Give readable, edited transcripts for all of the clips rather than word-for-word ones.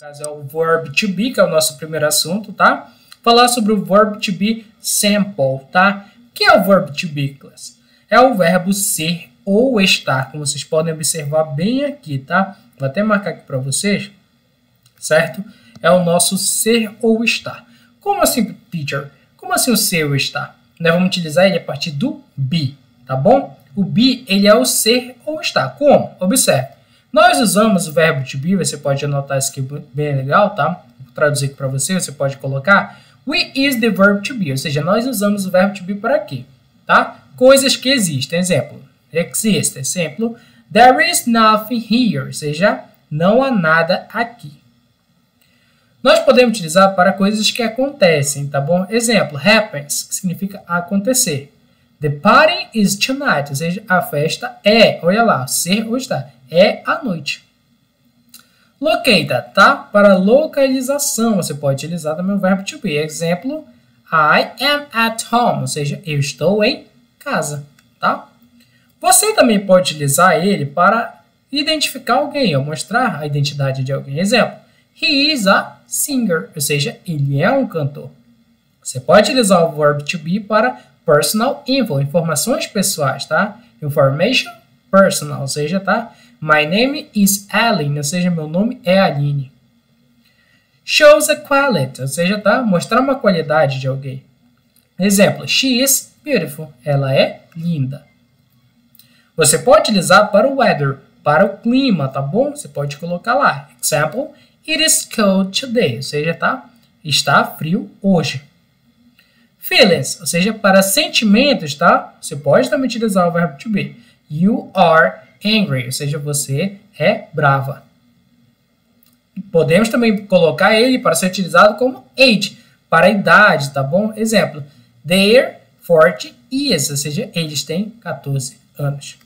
No caso é o verb to be, que é o nosso primeiro assunto, tá? Falar sobre o verb to be simple, tá? O que é o verb to be, class? É o verbo ser ou estar, como vocês podem observar bem aqui, tá? Vou até marcar aqui para vocês, certo? É o nosso ser ou estar. Como assim, teacher? Como assim o ser ou estar? Nós vamos utilizar ele a partir do be, tá bom? O be, ele é o ser ou estar. Como? Observe. Nós usamos o verbo to be, você pode anotar isso aqui bem legal, tá? Vou traduzir aqui para você, você pode colocar we use the verb to be, ou seja, nós usamos o verbo to be para quê? Tá? Coisas que existem, exemplo, existe, exemplo, there is nothing here, ou seja, não há nada aqui. Nós podemos utilizar para coisas que acontecem, tá bom? Exemplo, happens, que significa acontecer. The party is tonight, ou seja, a festa é, olha lá, ser ou estar, é à noite. Locata, tá? Para localização, você pode utilizar também o verbo to be. Exemplo, I am at home, ou seja, eu estou em casa, tá? Você também pode utilizar ele para identificar alguém, ou mostrar a identidade de alguém. Exemplo, he is a singer, ou seja, ele é um cantor. Você pode utilizar o verbo to be para personal info, informações pessoais, tá? Information personal, ou seja, tá? My name is Aline, ou seja, meu nome é Aline. Shows a quality, ou seja, tá? Mostrar uma qualidade de alguém. Exemplo, she is beautiful, ela é linda. Você pode utilizar para o weather, para o clima, tá bom? Você pode colocar lá. Example, it is cold today, ou seja, tá? Está frio hoje. Feelings, ou seja, para sentimentos, tá? Você pode também utilizar o verbo to be. You are angry, ou seja, você é brava. Podemos também colocar ele para ser utilizado como age, para a idade, tá bom? Exemplo, they're 40 years, ou seja, eles têm 14 anos.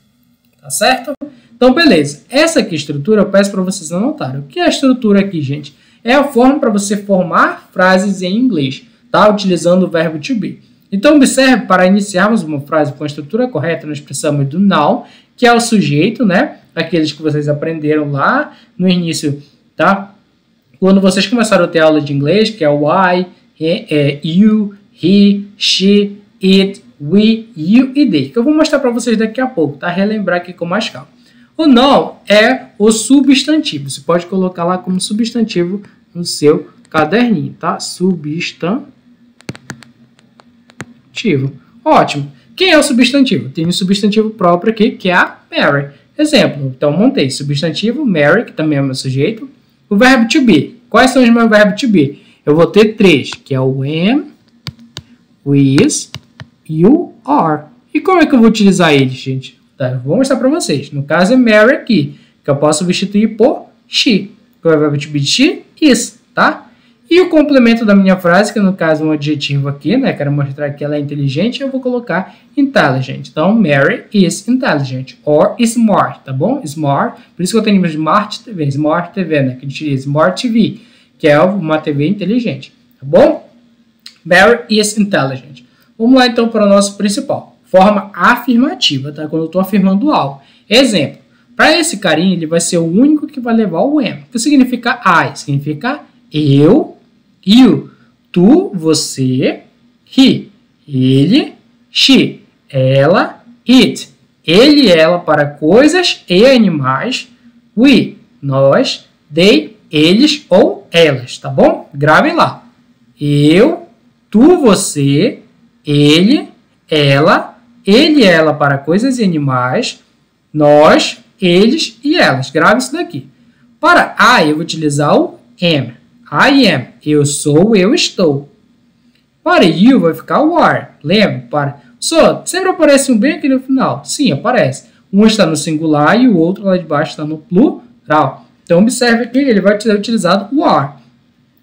Tá certo? Então, beleza. Essa aqui estrutura eu peço para vocês anotarem. O que é a estrutura aqui, gente? É a forma para você formar frases em inglês, tá? Utilizando o verbo to be. Então, observe, para iniciarmos uma frase com a estrutura correta, nós precisamos do noun, que é o sujeito, né? Aqueles que vocês aprenderam lá no início, tá? Quando vocês começaram a ter aula de inglês, que é o I, you, he, she, it, we, you e they, que eu vou mostrar para vocês daqui a pouco, tá? Relembrar aqui com mais calma. O noun é o substantivo. Você pode colocar lá como substantivo no seu caderninho, tá? Substantivo. Ótimo. Quem é o substantivo? Tem um substantivo próprio aqui, que é a Mary. Exemplo, então montei substantivo, Mary, que também é o meu sujeito. O verbo to be. Quais são os meus verbos to be? Eu vou ter 3, que é o am, o is e o are. E como é que eu vou utilizar eles, gente? Tá, eu vou mostrar para vocês. No caso é Mary aqui, que eu posso substituir por she. O verbo to be de she, is, tá? E o complemento da minha frase, que no caso é um adjetivo aqui, né? Quero mostrar que ela é inteligente, eu vou colocar intelligent. Então, Mary is intelligent. Or smart, tá bom? Smart. Por isso que eu tenho Smart TV. Smart TV, né? Que a gente diz Smart TV, que é uma TV inteligente. Tá bom? Mary is intelligent. Vamos lá, então, para o nosso principal. Forma afirmativa, tá? Quando eu estou afirmando algo. Exemplo. Para esse carinha, ele vai ser o único que vai levar o am. O que significa I? Significa eu, you, tu, você, he, ele, she, ela, it, ele e ela para coisas e animais, we, nós, they, eles ou elas, tá bom? Gravem lá. Eu, tu, você, ele, ela e ela para coisas e animais, nós, eles e elas. Grave isso daqui. Para I, eu vou utilizar o am. I am, eu sou, eu estou. Para you vai ficar o are. Lembra? Para sempre aparece um bem aqui no final. Sim, aparece. Um está no singular e o outro lá de baixo está no plural. Então, observe que ele vai ser utilizado o are.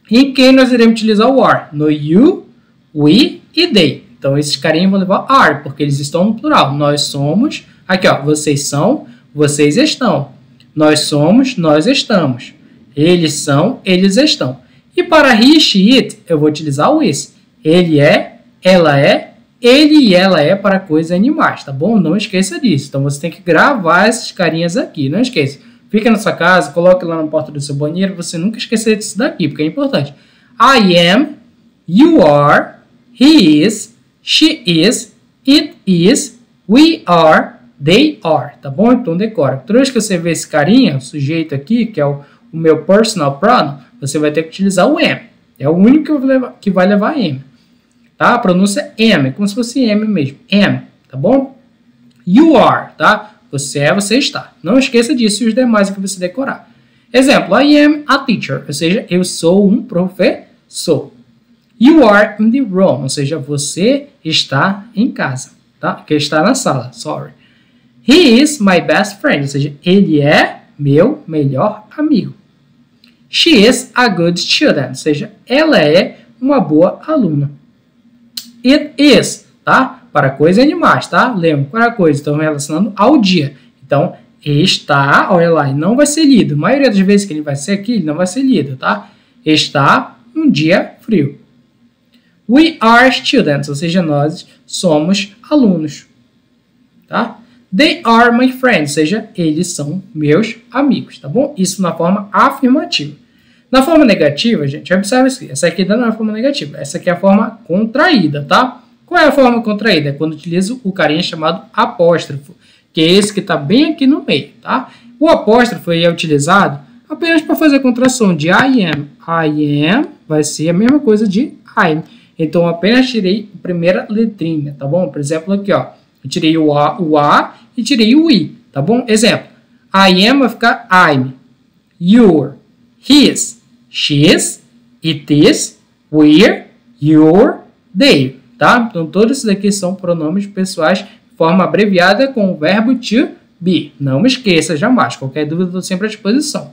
Em quem nós iremos utilizar o are? No you, we e they. Então, esses carinhos vão levar are, porque eles estão no plural. Nós somos, aqui ó, vocês são, vocês estão. Nós somos, nós estamos. Eles são, eles estão. E para he, she, it, eu vou utilizar o is. Ele é, ela é, ele e ela é para coisas e animais, tá bom? Não esqueça disso. Então, você tem que gravar esses carinhas aqui. Não esqueça. Fica na sua casa, coloque lá na porta do seu banheiro, você nunca esquecer disso daqui, porque é importante. I am, you are, he is, she is, it is, we are, they are, tá bom? Então decora. Toda vez que você vê esse carinha, o sujeito aqui, que é o meu personal pronoun, você vai ter que utilizar o am. É o único que vai levar am. Tá? A pronúncia é am, é como se fosse am mesmo. Am, tá bom? You are, tá? Você é, você está. Não esqueça disso e os demais que você decorar. Exemplo, I am a teacher, ou seja, eu sou um professor. You are in the room, ou seja, você está em casa, tá? Que está na sala, sorry. He is my best friend, ou seja, ele é meu melhor amigo. She is a good student, ou seja, ela é uma boa aluna. It is, tá? Para coisas e animais, tá? Lembra, para coisas, estão relacionando ao dia. Então, está, olha lá, e não vai ser lido. A maioria das vezes que ele vai ser aqui, ele não vai ser lido, tá? Está um dia frio. We are students, ou seja, nós somos alunos, tá? They are my friends, ou seja, eles são meus amigos, tá bom? Isso na forma afirmativa. Na forma negativa, gente, observa isso aqui. Essa aqui não é a forma negativa, essa aqui é a forma contraída, tá? Qual é a forma contraída? É quando utilizo o carinha chamado apóstrofo, que é esse que está bem aqui no meio, tá? O apóstrofo é utilizado apenas para fazer a contração de I am. I am vai ser a mesma coisa de I'm. Então, eu apenas tirei a primeira letrinha, tá bom? Por exemplo, aqui, ó. Eu tirei o A e tirei o I, tá bom? Exemplo. I am vai ficar I'm. You're. His. She's. It is. We're. You're. They. Tá? Então, todos esses aqui são pronomes pessoais de forma abreviada com o verbo to be. Não esqueça jamais. Qualquer dúvida, estou sempre à disposição.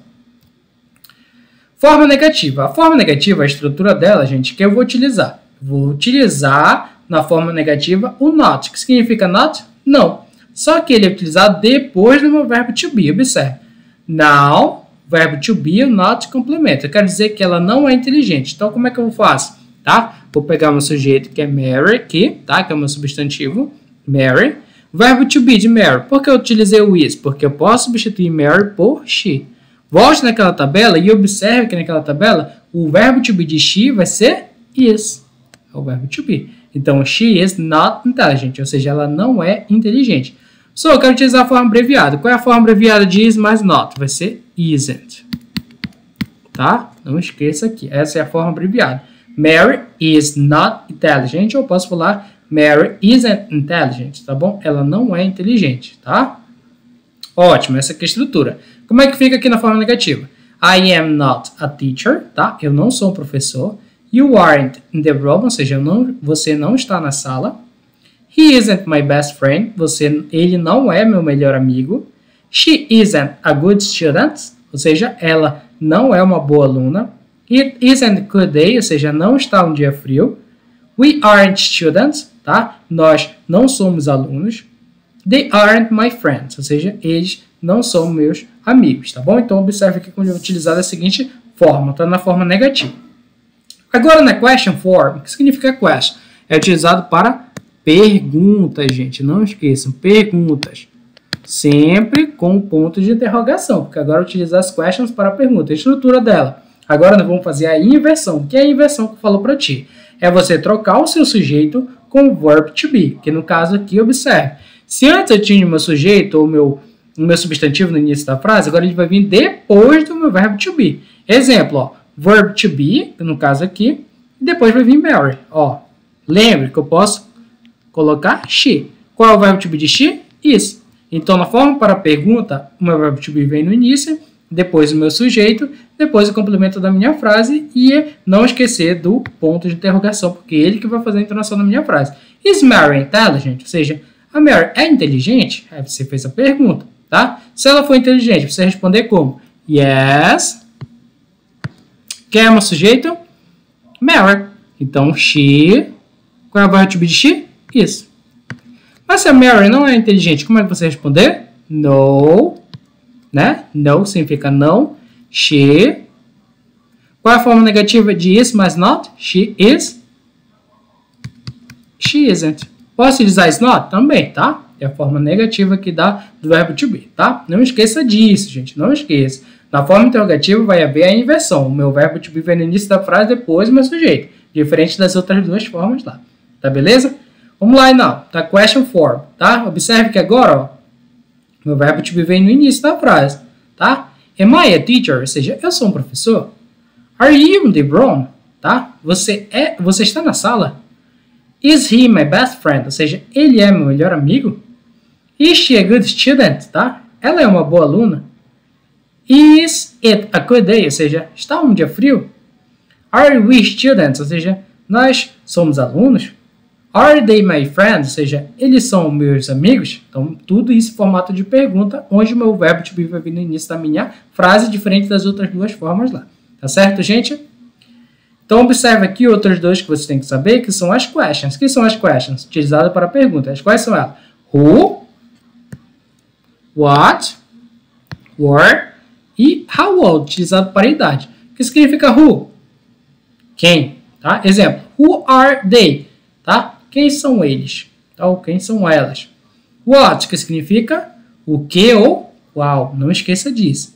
Forma negativa. A forma negativa, a estrutura dela, gente, que eu vou utilizar. Vou utilizar na forma negativa o not. O que significa not? Não. Só que ele é utilizado depois do meu verbo to be. Observe. Now, verbo to be, o not complementa. Quer dizer que ela não é inteligente. Então, como é que eu faço? Tá? Vou pegar o meu sujeito, que é Mary, aqui, tá? Que é o meu substantivo, Mary. O verbo to be de Mary. Por que eu utilizei o is? Porque eu posso substituir Mary por she. Volte naquela tabela e observe que naquela tabela o verbo to be de she vai ser is. É o verbo to be. Então, she is not intelligent, ou seja, ela não é inteligente. Só eu quero utilizar a forma abreviada. Qual é a forma abreviada de is mais not? Vai ser isn't. Tá? Não esqueça aqui. Essa é a forma abreviada. Mary is not intelligent. Eu posso falar Mary isn't intelligent, tá bom? Ela não é inteligente, tá? Ótimo, essa aqui é a estrutura. Como é que fica aqui na forma negativa? I am not a teacher, tá? Eu não sou um professor. You aren't in the room, ou seja, você não está na sala. He isn't my best friend. Ele não é meu melhor amigo. She isn't a good student, ou seja, ela não é uma boa aluna. It isn't a good day, ou seja, não está um dia frio. We aren't students, tá? Nós não somos alunos. They aren't my friends, ou seja, eles não são meus amigos, tá bom? Então, observe aqui como eu vou utilizar da seguinte forma, tá na forma negativa. Agora, na question form, o que significa question? É utilizado para perguntas, gente. Não esqueçam, perguntas. Sempre com ponto de interrogação, porque agora eu utilizar as questions para pergunta. A estrutura dela. Agora nós vamos fazer a inversão. O que é a inversão que eu falo para ti? É você trocar o seu sujeito com o verb to be, que no caso aqui, observe. Se antes eu tinha o meu sujeito ou o meu substantivo no início da frase, agora ele vai vir depois do meu verbo to be. Exemplo, ó, verb to be, no caso aqui, e depois vai vir Mary. Ó, lembre que eu posso colocar she. Qual é o verbo to be de she? Is. Então, na forma para a pergunta, o meu verbo to be vem no início, depois o meu sujeito, depois o complemento da minha frase e não esquecer do ponto de interrogação, porque é ele que vai fazer a entonação da minha frase. Is Mary intelligent? Ou seja, a Mary é inteligente? Aí você fez a pergunta, tá? Se ela for inteligente, você responder como? Yes. Quem é o meu sujeito? Mary. Então, she. Qual é o verbo to be de she? Is. Mas se a Mary não é inteligente, como é que você responder? No. Né? No significa não. She. Qual é a forma negativa de is mais not? She is. She isn't. Posso utilizar is not? Também, tá? É a forma negativa que dá do verbo to be, tá? Não esqueça disso, gente, não esqueça. Na forma interrogativa vai haver a inversão. O meu verbo to be vem no início da frase, depois o meu sujeito. Diferente das outras duas formas lá. Tá beleza? Vamos lá, então. Tá question form, tá? Observe que agora, ó, meu verbo to be vem no início da frase, tá? Am I a teacher? Ou seja, eu sou um professor. Are you in the room? Tá? Você está na sala? Is he my best friend? Ou seja, ele é meu melhor amigo? Is she a good student? Tá? Ela é uma boa aluna. Is it a good day? Ou seja, está um dia frio? Are we students? Ou seja, nós somos alunos. Are they my friends? Ou seja, eles são meus amigos? Então, tudo isso em formato de pergunta, onde o meu verbo to be vai vir no início da minha frase, diferente das outras duas formas lá. Tá certo, gente? Então, observe aqui outros dois que você tem que saber, que são as questions. O que são as questions? Utilizadas para perguntas. Quais são elas? Who, what, where e how old, utilizado para idade. O que significa who? Quem? Tá? Exemplo, who are they? Tá? Quem são eles? Tá? Ou quem são elas? What, que significa o que ou qual. Não esqueça disso.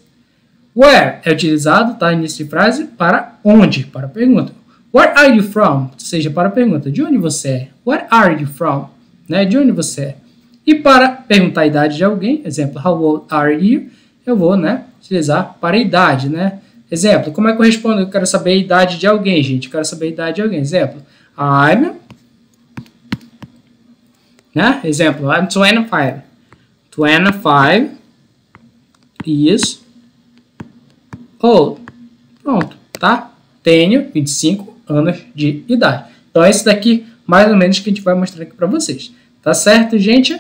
Where é utilizado, tá? Início de frase, para onde? Para pergunta. Where are you from? Ou seja, para pergunta. De onde você é? Where are you from? Né? De onde você é? E para perguntar a idade de alguém, exemplo, how old are you? Eu vou, né, utilizar para idade, né? Exemplo, como é que eu respondo? Eu quero saber a idade de alguém, gente. Eu quero saber a idade de alguém. Exemplo, I'm, né? Exemplo, I'm 25. 25 years old. Pronto, tá? Tenho 25 anos de idade. Então, é isso daqui, mais ou menos, que a gente vai mostrar aqui para vocês. Tá certo, gente?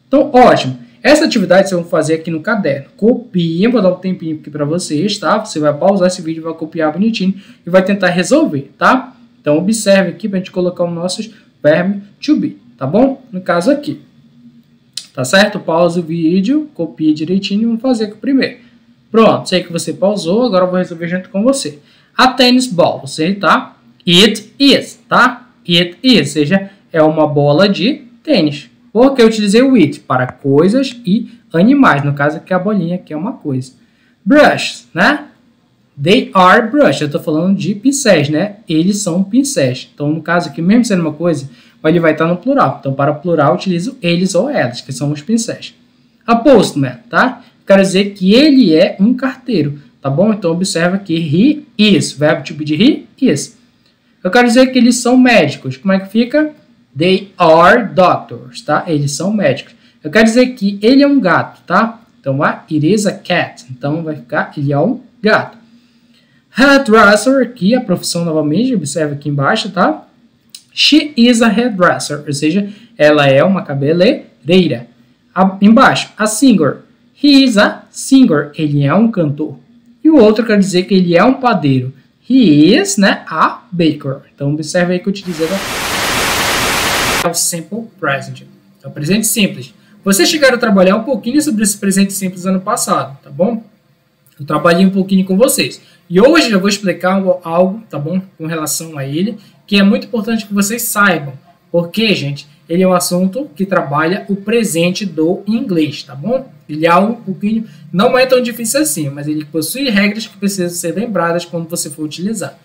Então, ótimo. Essa atividade vocês vão fazer aqui no caderno. Copiem, vou dar um tempinho aqui para vocês, tá? Você vai pausar esse vídeo, vai copiar bonitinho e vai tentar resolver, tá? Então, observe aqui para a gente colocar os nossos verbos to be, tá bom? No caso aqui. Tá certo? Pausa o vídeo, copie direitinho e vamos fazer aqui o primeiro. Pronto, sei que você pausou, agora eu vou resolver junto com você. A tennis ball, você tá? It is, tá? It is, ou seja, é uma bola de tênis. Porque eu utilizei o it para coisas e animais. No caso aqui a bolinha aqui é uma coisa. Brushes, né? They are brushes. Eu estou falando de pincéis, né? Eles são pincéis. Então, no caso aqui, mesmo sendo uma coisa, ele vai estar no plural. Então, para plural, eu utilizo eles ou elas, que são os pincéis. A postman, tá? Quero dizer que ele é um carteiro, tá bom? Então, observa aqui, he is. Verbo to be de he is. Eu quero dizer que eles são médicos. Como é que fica? They are doctors, tá? Eles são médicos. Eu quero dizer que ele é um gato, tá? Então, it is a cat. Então, vai ficar, ele é um gato. Hairdresser, aqui a profissão novamente, observa aqui embaixo, tá? She is a hairdresser, ou seja, ela é uma cabeleireira. Embaixo, a singer. He is a singer, ele é um cantor. E o outro quer dizer que ele é um padeiro. He is, né, a baker. Então, observe aí que eu utilizei o simple present. É o presente simples. Vocês chegaram a trabalhar um pouquinho sobre esse presente simples ano passado, tá bom? Eu trabalhei um pouquinho com vocês. E hoje eu vou explicar algo, tá bom? Com relação a ele, que é muito importante que vocês saibam. Porque, gente, ele é um assunto que trabalha o presente do inglês, tá bom? Ele é algo um pouquinho, não é tão difícil assim, mas ele possui regras que precisam ser lembradas quando você for utilizar.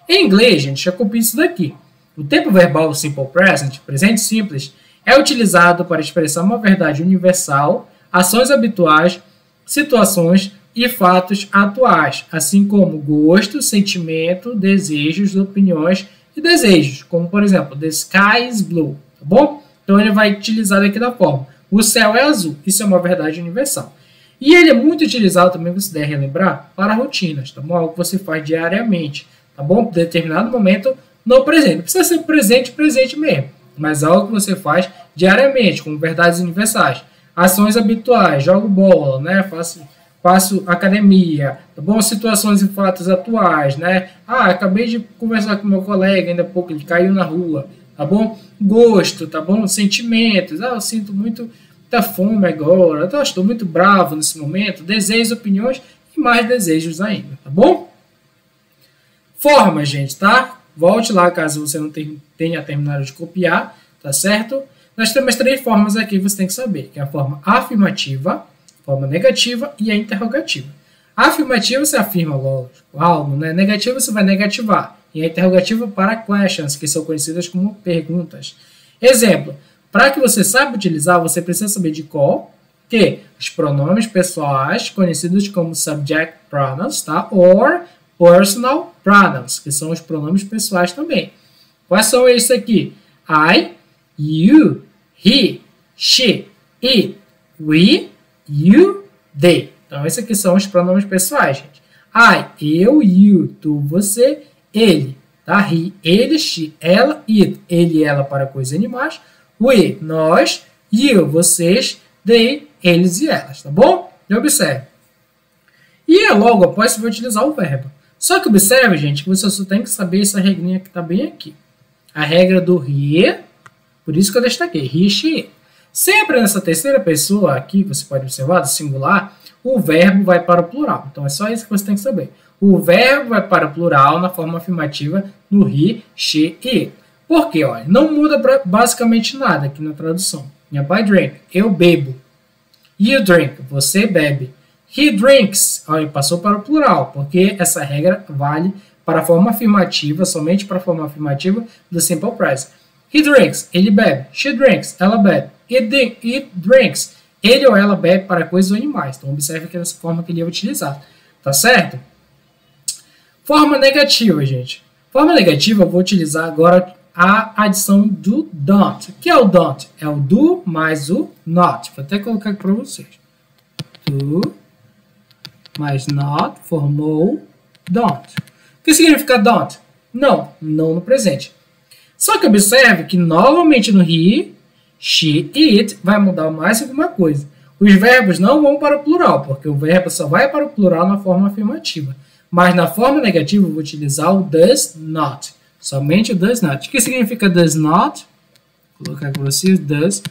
Em inglês, gente, já copie isso daqui. O tempo verbal simple present, presente simples, é utilizado para expressar uma verdade universal, ações habituais, situações e fatos atuais, assim como gosto, sentimento, desejos, opiniões e desejos, como por exemplo, the sky is blue, tá bom? Então ele vai utilizar aqui da forma, o céu é azul, isso é uma verdade universal. E ele é muito utilizado também, você deve relembrar, para rotinas, tá bom? Algo que você faz diariamente, tá bom? Por determinado momento no presente. Não precisa ser presente mesmo, mas algo que você faz diariamente, como verdades universais. Ações habituais, jogo bola, né? Faço academia, tá bom? Situações e fatos atuais, né? Acabei de conversar com meu colega ainda há pouco, ele caiu na rua, tá bom? Gosto, tá bom? Sentimentos, eu sinto muita fome agora, estou muito bravo nesse momento, desejos, opiniões e mais desejos ainda, tá bom? Formas, gente, tá? Volte lá caso você não tenha terminado de copiar, tá certo? nós temos 3 formas aqui que você tem que saber, que é a forma afirmativa, a forma negativa e a interrogativa. A afirmativa você afirma algo, né? Negativa você vai negativar. E a interrogativa para questions, que são conhecidas como perguntas. Exemplo, para que você saiba utilizar, você precisa saber de qual que os pronomes pessoais, conhecidos como subject pronouns, tá? Or personal pronouns, que são os pronomes pessoais também. Quais são esses aqui? I, you, he, she, it, we, you, they. Então, esses aqui são os pronomes pessoais, gente. I, eu, you, tu, você, ele, tá? He, ele, she, ela, it, ele e ela para coisas e animais. We, nós, you, vocês, they, eles e elas, tá bom? E observe. E logo após você vai utilizar o verbo. Só que observe, gente, que você só tem que saber essa regrinha que está bem aqui. A regra do he, por isso que eu destaquei, he, she, it. Sempre nessa terceira pessoa aqui, você pode observar, do singular, o verbo vai para o plural. Então, é só isso que você tem que saber. O verbo vai para o plural na forma afirmativa no he, she, it. Por quê? Olha, não muda basicamente nada aqui na tradução. I drink, eu bebo. You drink, você bebe. He drinks, olha, passou para o plural, porque essa regra vale para a forma afirmativa, somente para a forma afirmativa do simple present. He drinks, ele bebe. She drinks, ela bebe. It drinks, ele ou ela bebe para coisas ou animais. Então, observe que é dessa forma que ele é utilizado. Tá certo? Forma negativa, gente. Forma negativa, eu vou utilizar agora a adição do don't. O que é o don't? É o do mais o not. Vou até colocar aqui para vocês. Do mais not formou don't. O que significa don't? Não, não no presente. Só que observe que novamente no he, she, it vai mudar mais alguma coisa. Os verbos não vão para o plural, porque o verbo só vai para o plural na forma afirmativa. Mas na forma negativa eu vou utilizar o does not. Somente o does not. O que significa does not? Vou colocar aqui para vocês, does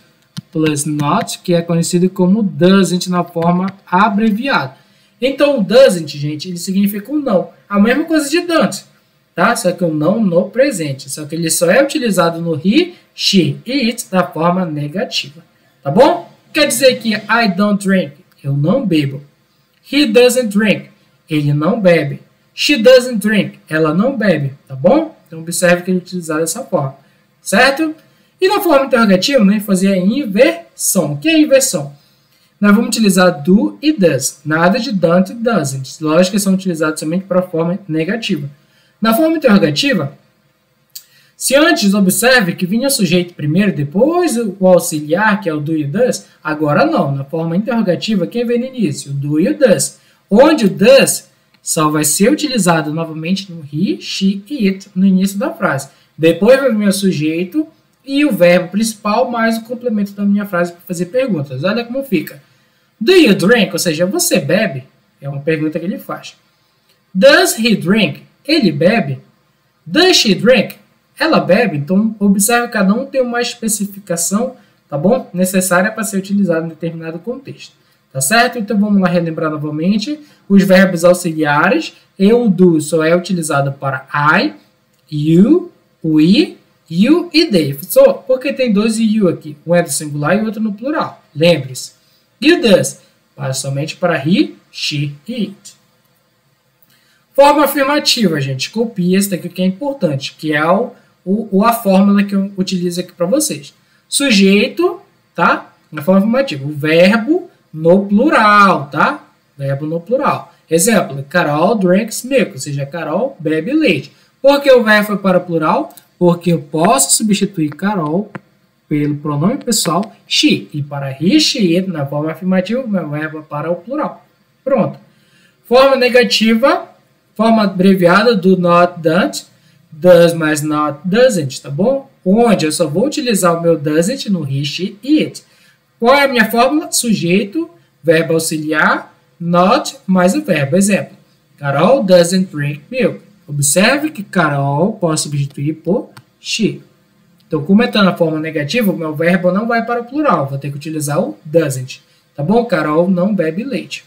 plus not, que é conhecido como doesn't na forma abreviada. Então o doesn't, gente, ele significa um não. A mesma coisa de don't, tá? Só que um não no presente. Só que ele só é utilizado no he, she e it da forma negativa. Tá bom? Quer dizer que I don't drink, eu não bebo. He doesn't drink, ele não bebe. She doesn't drink, ela não bebe, tá bom? Então, observe que ele é utilizado dessa forma, certo? E na forma interrogativa, nós fazer a inversão. O que é inversão? Nós vamos utilizar do e does, nada de don't e doesn't. Lógico que são utilizados somente para a forma negativa. Na forma interrogativa, se antes, observe que vinha o sujeito primeiro, depois o auxiliar, que é o do e o does, agora não. Na forma interrogativa, quem vem no início? O do e o does. Onde o does só vai ser utilizado novamente no he, she e it no início da frase. Depois vai vir o sujeito e o verbo principal mais o complemento da minha frase para fazer perguntas. Olha como fica. Do you drink? Ou seja, você bebe? É uma pergunta que ele faz. Does he drink? Ele bebe. Does she drink? Ela bebe. Então, observe que cada um tem uma especificação, tá bom? Necessária para ser utilizado em determinado contexto. Tá certo? Então, vamos lá relembrar novamente. Os verbos auxiliares. O do só é utilizado para I, you, we, you e they. Só porque tem dois you aqui. Um é do singular e o outro no plural. Lembre-se. E o does? Somente para he, she e it. Forma afirmativa, gente. Copia esse daqui que é importante, que é a fórmula que eu utilizo aqui para vocês. Sujeito, tá? Na forma afirmativa. O verbo no plural, tá? Verbo no plural. Exemplo, Carol drinks milk, ou seja, Carol bebe leite. Por que o verbo foi para o plural? Porque eu posso substituir Carol pelo pronome pessoal she. E para he, she, it, na forma afirmativa, o meu verbo é para o plural. Pronto. Forma negativa, forma abreviada do not, don't, does mais not, doesn't, tá bom? Onde eu só vou utilizar o meu doesn't no he, she e it. Qual é a minha fórmula? Sujeito, verbo auxiliar, not mais o verbo. Exemplo, Carol doesn't drink milk. Observe que Carol posso substituir por she. Então, como está na forma negativa, o meu verbo não vai para o plural. Vou ter que utilizar o doesn't. Tá bom? Carol não bebe leite.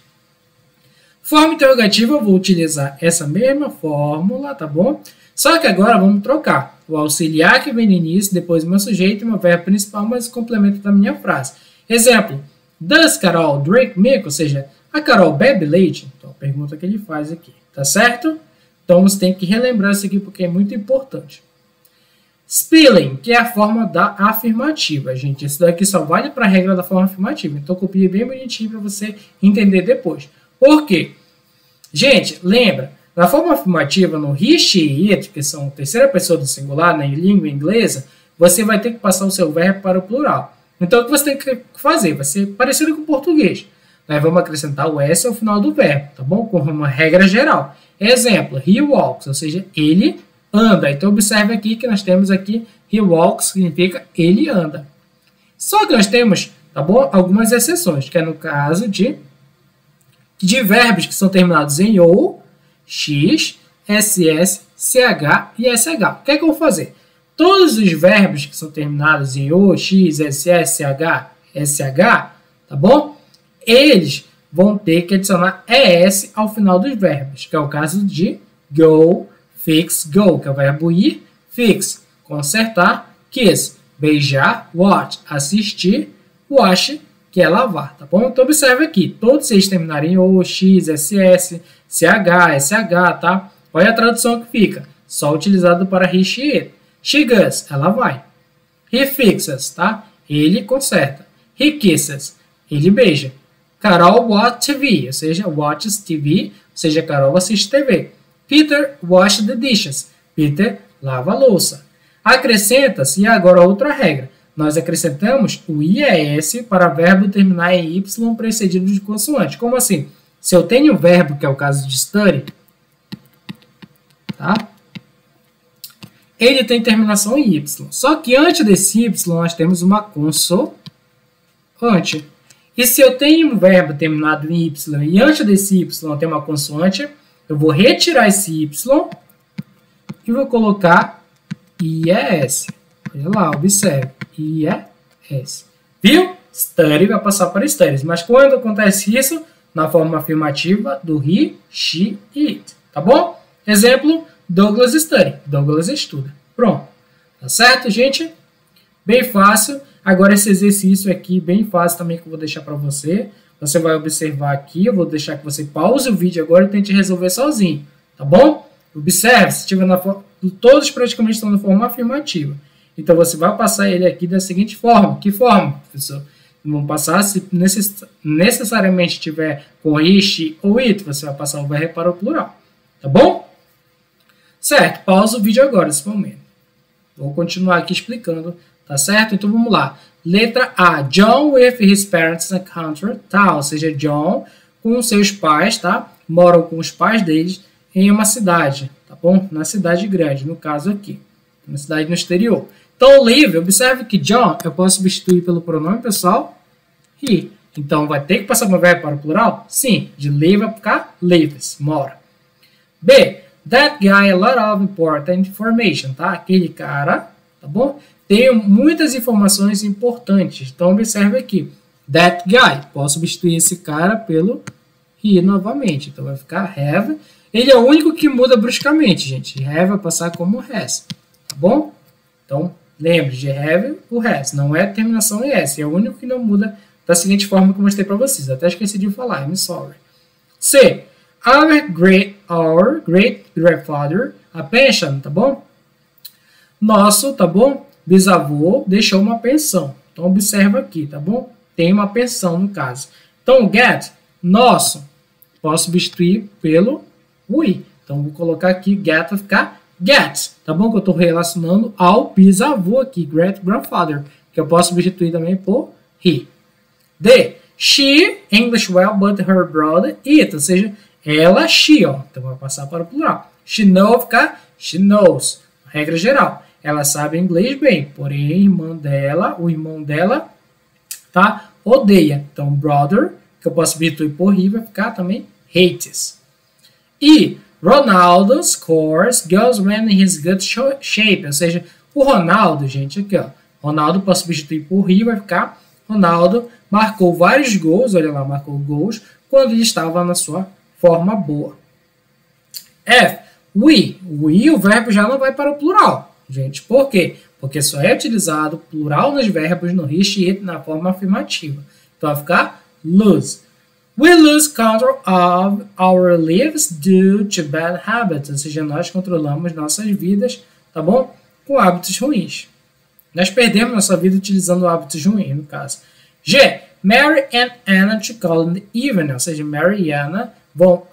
Forma interrogativa, eu vou utilizar essa mesma fórmula, tá bom? Só que agora vamos trocar. o auxiliar que vem no início, depois o meu sujeito e o meu verbo principal, mas o complemento da minha frase. Exemplo, does Carol drink milk? Ou seja, a Carol bebe leite? Então, a pergunta que ele faz aqui, tá certo? Então, você tem que relembrar isso aqui porque é muito importante. Spelling, que é a forma da afirmativa, gente. Isso daqui só vale para a regra da forma afirmativa. Então, copie bem bonitinho para você entender depois. Por quê? Gente, lembra, na forma afirmativa, no he, she e it, que são terceira pessoa do singular, na língua inglesa, você vai ter que passar o seu verbo para o plural. Então, o que você tem que fazer? Vai ser parecido com o português. Nós vamos acrescentar o S ao final do verbo, tá bom? Como uma regra geral. Exemplo, he walks, ou seja, ele anda. Então, observe aqui que nós temos aqui he walks, significa ele anda. Só que nós temos, tá bom? Algumas exceções, que é no caso de verbos que são terminados em ou, x, ss, ch e sh. O que é que eu vou fazer? Todos os verbos que são terminados em o, x, ss, ch, tá bom? Eles vão ter que adicionar es ao final dos verbos, que é o caso de go, fix, go, que é o verbo ir, fix, consertar, kiss, beijar, watch, assistir, wash, que é lavar, tá bom? Então, observe aqui, todos eles terminarem em o, x, ss, ch, sh, tá? Olha a tradução que fica, só utilizado para he, she, it. She goes, ela vai. He fixes, tá? Ele conserta. He kisses, ele beija. Carol watch TV, ou seja, watches TV, ou seja, Carol assiste TV. Peter wash the dishes, Peter lava a louça. Acrescenta-se, e agora outra regra, nós acrescentamos o IES para verbo terminar em Y precedido de consoante. Como assim? Se eu tenho um verbo, que é o caso de study, tá? Ele tem terminação em Y. Só que antes desse Y, nós temos uma consoante. E se eu tenho um verbo terminado em Y e antes desse Y tem uma consoante, eu vou retirar esse Y e vou colocar IES. Olha lá, observe. IES. Viu? Study vai passar para studies. Mas quando acontece isso? Na forma afirmativa do he, she e it. Tá bom? Exemplo, Douglas study. Douglas estuda. Pronto. Tá certo, gente? Bem fácil. Agora esse exercício aqui, bem fácil também, que eu vou deixar para você. Você vai observar aqui. Eu vou deixar que você pause o vídeo agora e tente resolver sozinho. Tá bom? Observe. Se tiver todos praticamente estão na forma afirmativa. Então, você vai passar ele aqui da seguinte forma. Que forma, professor? Vamos passar, se necessariamente tiver com he, she ou it, você vai passar o verbo para o plural. Tá bom? Certo, pausa o vídeo agora, nesse momento. Vou continuar aqui explicando, tá certo? Então, vamos lá. Letra A. John with his parents in a country, tá? Ou seja, John com seus pais, tá? Moram com os pais deles em uma cidade, tá bom? Na cidade grande, no caso aqui. Uma cidade no exterior. Então, live, observe que John eu posso substituir pelo pronome pessoal he. Então, vai ter que passar meu verbo para o plural? Sim, de live vai ficar lives, mora. B. That guy a lot of important information, tá? Aquele cara, tá bom? Tem muitas informações importantes. Então, observe aqui. That guy, posso substituir esse cara pelo he novamente. Então, vai ficar have. Ele é o único que muda bruscamente, gente. Have vai passar como has, tá bom? Então, lembre de have o has. Não é terminação em s. É o único que não muda da seguinte forma que eu mostrei para vocês. Até esqueci de falar. I'm sorry. C. Our great grandfather, a pension, tá bom? Nosso, tá bom? Bisavô deixou uma pensão. Então, observa aqui, tá bom? Tem uma pensão, no caso. Então, get, nosso, posso substituir pelo we. Então, vou colocar aqui get vai ficar get, tá bom? Que eu estou relacionando ao bisavô aqui, great grandfather, que eu posso substituir também por he. D. She, English well, but her brother it, ou seja, ela, she, ó. Então, vai passar para o plural. She know, vai ficar she knows. Regra geral. Ela sabe inglês bem, porém, o irmão dela, tá? Odeia. Então, brother, que eu posso substituir por he, vai ficar também hates. E Ronaldo scores goals when in his good shape. Ou seja, o Ronaldo, gente, aqui, ó. Ronaldo posso substituir por he, vai ficar Ronaldo marcou vários gols, olha lá, marcou gols quando ele estava na sua forma boa. F. We, o verbo já não vai para o plural. gente. Por quê? Porque só é utilizado plural nos verbos no he, she, it na forma afirmativa. Então vai ficar lose. We lose control of our lives due to bad habits. Ou seja, nós controlamos nossas vidas, tá bom? Com hábitos ruins. Nós perdemos nossa vida utilizando hábitos ruins, no caso. G. Mary and Anna to college in the evening. Ou seja, Mary e Anna vão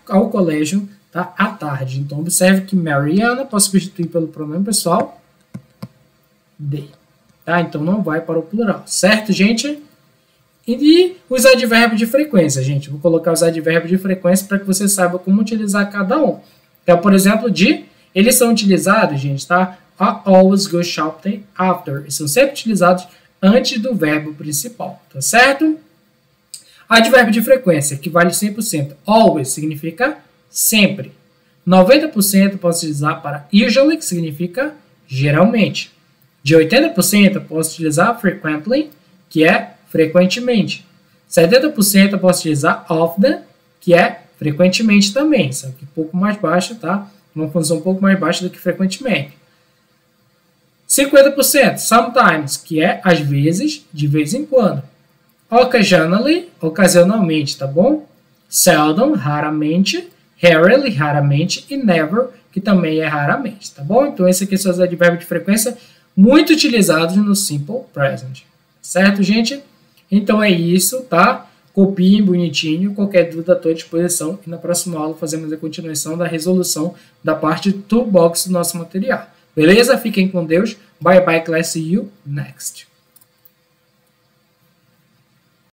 ao colégio, tá, à tarde. Então, observe que Mary e Anna posso substituir pelo pronome pessoal they. Tá? Então, não vai para o plural. Certo, gente? E os advérbios de frequência, gente. Vou colocar os advérbios de frequência para que você saiba como utilizar cada um. Então, por exemplo, eles são utilizados, gente, tá? I always go shopping after. Eles são sempre utilizados antes do verbo principal, tá certo? Advérbio de frequência, que vale 100%. Always significa sempre. 90% posso utilizar para usually, que significa geralmente. De 80% posso utilizar frequently, que é frequentemente. 70% eu posso utilizar often, que é frequentemente também, só que um pouco mais baixa, tá? Uma função um pouco mais baixa do que frequentemente. 50%, sometimes, que é às vezes, de vez em quando. Occasionally, ocasionalmente, tá bom? Seldom, raramente. Rarely, raramente. E never, que também é raramente, tá bom? Então, esses aqui são os advérbios de frequência muito utilizados no Simple Present. Certo, gente? Então, é isso, tá? Copiem bonitinho. Qualquer dúvida, estou à disposição. E na próxima aula, fazemos a continuação da resolução da parte toolbox do nosso material. Beleza? Fiquem com Deus. Bye bye, class. See you next.